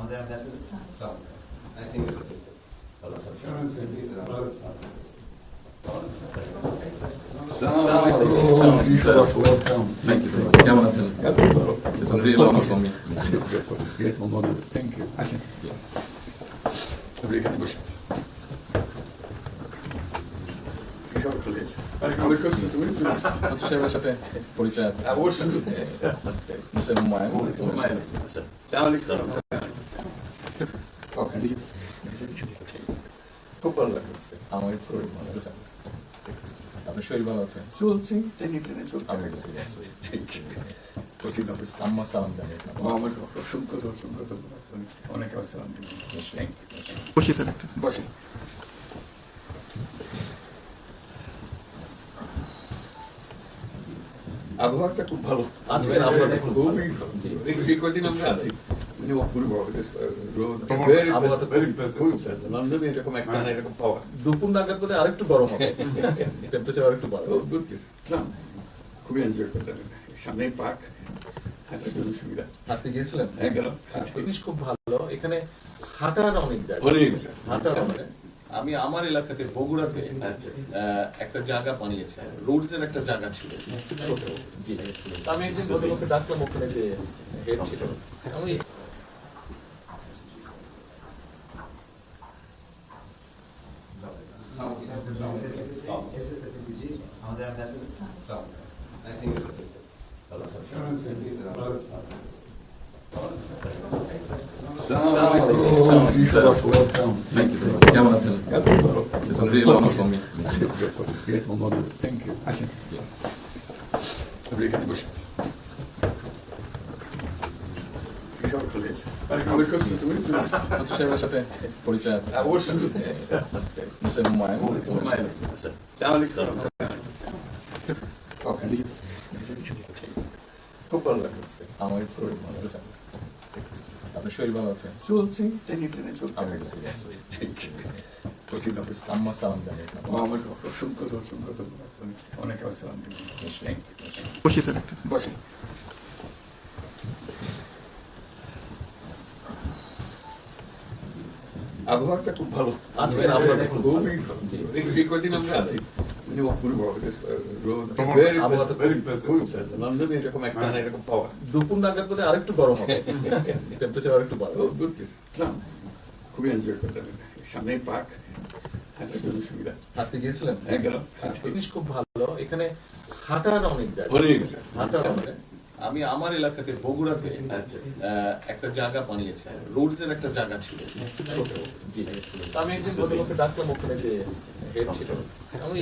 আমাদের ambassador sir I think it's ভালো sir Thank you. কেমন আছেন? It's a real honor for me. Great honor. Thank you. এখানে বসে আমাদের কাছে তুমি আচ্ছা সাহেবের সাথে পরিচয় আছে অবশ্যই মিস্টার হুমায়ুন খুব ভালো লাগছে আমার শরীর ভালো আছে আপনার শরীর ভালো আছে চলছি টেনে টেনে চলছে আমি বুঝতে পারছি কঠিন অবস্থা আম্মা সালাম জানিয়ে আমার অসংখ্য অনেক আসসালাম বসে স্যার একটা বসে আবহাওয়াটা খুব ভালো আজকের আবহাওয়াটা খুব ভালো। এই কদিন আমরা আছি অপূর্ব লন্ডনে এরকম একটা এরকম পাওয়া দুপুর নাগাদ বোধহয় আরেকটু গরম হবে টেম্পারেচার আরেকটু বাড়বে খুবই এনজয় করলাম সামনে পার্ক হাঁটার জন্য সুবিধা হাঁটতে গিয়েছিলেন হ্যাঁ গেলাম জিনিস খুব ভালো এখানে হাঁটার অনেক জায়গা হাঁটার অনেক আমি আমার এলাকাতে বগুড়াতে একটা জায়গা বানিয়েছে রোডস এর একটা জায়গা ছিল ছোট জি আমি একদিন ভদ্রলোককে ডাকলাম ওখানে যে হেড ছিল আমি এসএসএফপিজি আমাদের ambassador sir I think it's ভালো স্যার Thank you. কেমন আছেন? It's a real honor for me. Great honor. Thank you. এখানে বসে আমাদের কাছে তুমি আচ্ছা সাহেবের সাথে পরিচয় আছে অবশ্যই মিস্টার হুমায়ুন খুব ভালো লাগছে আমার শরীর ভালো আছে আপনার শরীর ভালো আছে চলছি টেনে টেনে চলছে আমি বুঝতে পারছি কঠিন অবস্থা আম্মা সালাম জানিয়ে আমার অসংখ্য অনেক আসসালাম বসে স্যার একটা বসে আবহাওয়াটা খুব ভালো আজকের আবহাওয়াটা খুব ভালো। এই কদিন আমরা আছি অপূর্ব আবহাওয়াটা লন্ডনে এরকম একটা এরকম পাওয়া দুপুর নাগাদ বোধহয় আরেকটু গরম হবে টেম্পারেচার আরেকটু বাড়বে খুবই এনজয় করলাম সামনে পার্ক হাঁটার জন্য সুবিধা হাঁটতে গিয়েছিলেন হ্যাঁ গেলাম জিনিস খুব ভালো এখানে হাঁটার অনেক জায়গা হাঁটার অনেক আমি আমার এলাকাতে বগুড়াতে একটা জায়গা বানিয়েছে রোডস এর একটা জায়গা ছিল ছোট জি আমি একদিন ভদ্রলোককে ডাকলাম ওখানে যে হেড ছিল আমি